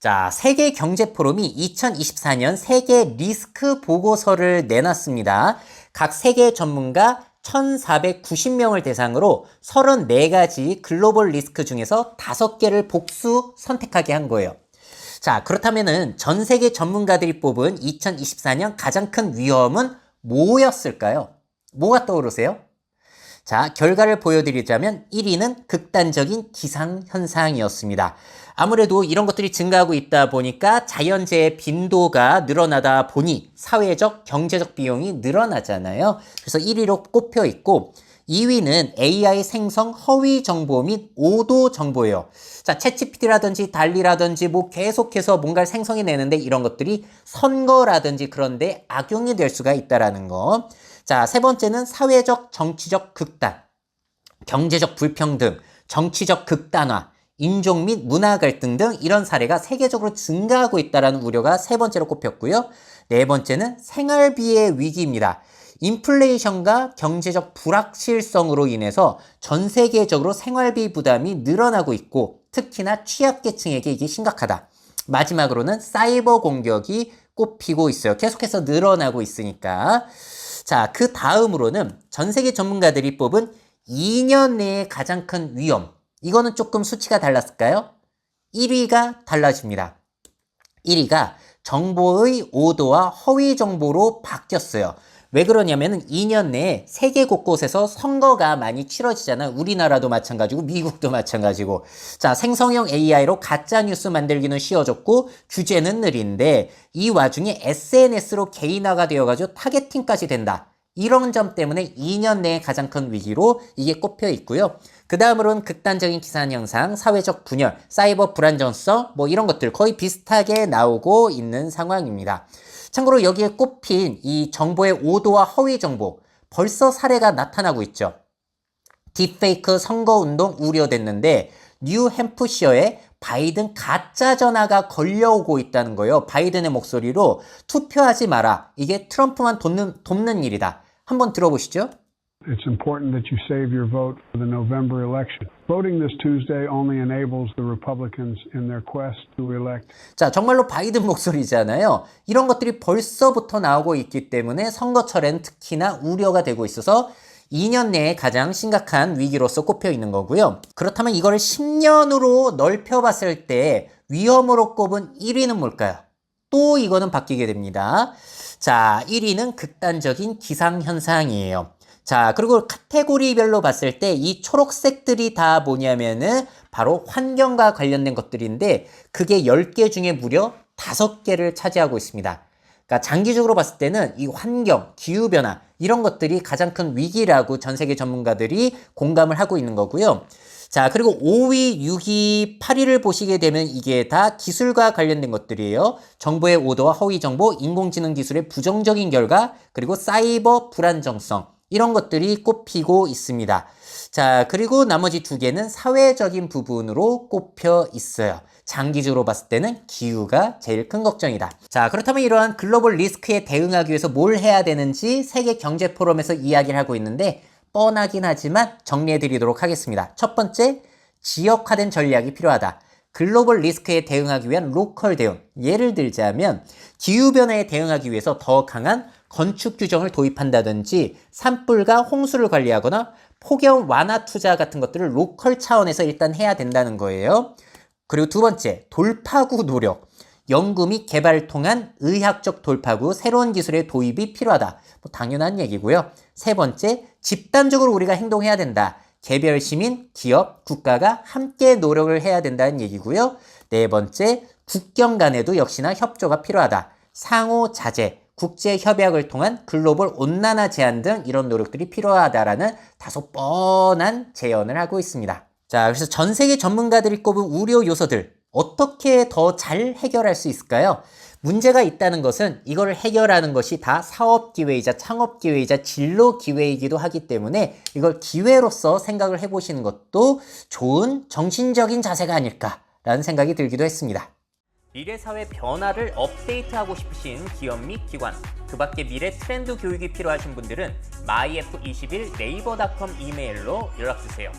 자, 세계경제포럼이 2024년 세계 리스크 보고서를 내놨습니다. 각 세계 전문가 1,490명을 대상으로 34가지 글로벌 리스크 중에서 5개를 복수 선택하게 한 거예요. 자, 그렇다면은 전 세계 전문가들이 뽑은 2024년 가장 큰 위험은 뭐였을까요? 뭐가 떠오르세요? 자, 결과를 보여드리자면 1위는 극단적인 기상현상이었습니다. 아무래도 이런 것들이 증가하고 있다 보니까 자연재해 빈도가 늘어나다 보니 사회적, 경제적 비용이 늘어나잖아요. 그래서 1위로 꼽혀 있고 2위는 AI 생성 허위 정보 및 오도 정보예요. 자, 챗GPT라든지 달리라든지 뭐 계속해서 뭔가를 생성해내는데 이런 것들이 선거라든지 그런데 악용이 될 수가 있다라는 거. 자, 세 번째는 사회적, 정치적 극단, 경제적 불평등, 정치적 극단화, 인종 및 문화 갈등 등 이런 사례가 세계적으로 증가하고 있다는 우려가 세 번째로 꼽혔고요. 네 번째는 생활비의 위기입니다. 인플레이션과 경제적 불확실성으로 인해서 전 세계적으로 생활비 부담이 늘어나고 있고 특히나 취약계층에게 이게 심각하다. 마지막으로는 사이버 공격이 꼽히고 있어요. 계속해서 늘어나고 있으니까. 자, 그 다음으로는 전 세계 전문가들이 뽑은 2년 내에 가장 큰 위험. 이거는 조금 수치가 달랐을까요? 1위가 달라집니다. 1위가 정보의 오도와 허위 정보로 바뀌었어요. 왜 그러냐면은 2년 내에 세계 곳곳에서 선거가 많이 치러지잖아요. 우리나라도 마찬가지고 미국도 마찬가지고. 자, 생성형 AI로 가짜뉴스 만들기는 쉬워졌고 규제는 느린데 이 와중에 SNS로 개인화가 되어가지고 타겟팅까지 된다. 이런 점 때문에 2년 내에 가장 큰 위기로 이게 꼽혀 있고요. 그 다음으로는 극단적인 기상현상, 사회적 분열, 사이버 불안정성 뭐 이런 것들 거의 비슷하게 나오고 있는 상황입니다. 참고로 여기에 꼽힌 이 정보의 오도와 허위 정보 벌써 사례가 나타나고 있죠. 딥페이크 선거운동 우려됐는데 뉴햄프셔에 바이든 가짜 전화가 걸려오고 있다는 거예요. 바이든의 목소리로 투표하지 마라. 이게 트럼프만 돕는 일이다. 한번 들어보시죠. It's important that you save your vote for the November election. Voting this Tuesday only enables the Republicans in their quest to elect. 자, 정말로 바이든 목소리잖아요. 이런 것들이 벌써부터 나오고 있기 때문에 선거철에는 특히나 우려가 되고 있어서 2년 내에 가장 심각한 위기로서 꼽혀 있는 거고요. 그렇다면 이거를 10년으로 넓혀봤을 때 위험으로 꼽은 1위는 뭘까요? 또 이거는 바뀌게 됩니다. 자, 1위는 극단적인 기상현상이에요. 자, 그리고 카테고리별로 봤을 때 이 초록색들이 다 뭐냐면은 바로 환경과 관련된 것들인데 그게 10개 중에 무려 5개를 차지하고 있습니다. 그러니까 장기적으로 봤을 때는 이 환경, 기후변화 이런 것들이 가장 큰 위기라고 전 세계 전문가들이 공감을 하고 있는 거고요. 자, 그리고 5위, 6위, 8위를 보시게 되면 이게 다 기술과 관련된 것들이에요. 정보의 오도와 허위 정보, 인공지능 기술의 부정적인 결과, 그리고 사이버 불안정성 이런 것들이 꼽히고 있습니다. 자, 그리고 나머지 2개는 사회적인 부분으로 꼽혀 있어요. 장기적으로 봤을 때는 기후가 제일 큰 걱정이다. 자, 그렇다면 이러한 글로벌 리스크에 대응하기 위해서 뭘 해야 되는지 세계경제포럼에서 이야기를 하고 있는데 뻔하긴 하지만 정리해 드리도록 하겠습니다. 첫 번째, 지역화된 전략이 필요하다. 글로벌 리스크에 대응하기 위한 로컬 대응. 예를 들자면 기후변화에 대응하기 위해서 더 강한 건축 규정을 도입한다든지 산불과 홍수를 관리하거나 폭염 완화 투자 같은 것들을 로컬 차원에서 일단 해야 된다는 거예요. 그리고 두 번째, 돌파구 노력. 연구 및 개발을 통한 의학적 돌파구, 새로운 기술의 도입이 필요하다. 뭐 당연한 얘기고요. 세 번째, 집단적으로 우리가 행동해야 된다. 개별 시민, 기업, 국가가 함께 노력을 해야 된다는 얘기고요. 네 번째, 국경 간에도 역시나 협조가 필요하다. 상호 자제, 국제 협약을 통한 글로벌 온난화 제한 등 이런 노력들이 필요하다라는 다소 뻔한 제언을 하고 있습니다. 자, 그래서 전 세계 전문가들이 꼽은 우려 요소들 어떻게 더 잘 해결할 수 있을까요? 문제가 있다는 것은 이걸 해결하는 것이 다 사업 기회이자 창업 기회이자 진로 기회이기도 하기 때문에 이걸 기회로서 생각을 해보시는 것도 좋은 정신적인 자세가 아닐까라는 생각이 들기도 했습니다. 미래사회 변화를 업데이트하고 싶으신 기업 및 기관, 그 밖에 미래 트렌드 교육이 필요하신 분들은 myf21 네이버닷컴 이메일로 연락주세요.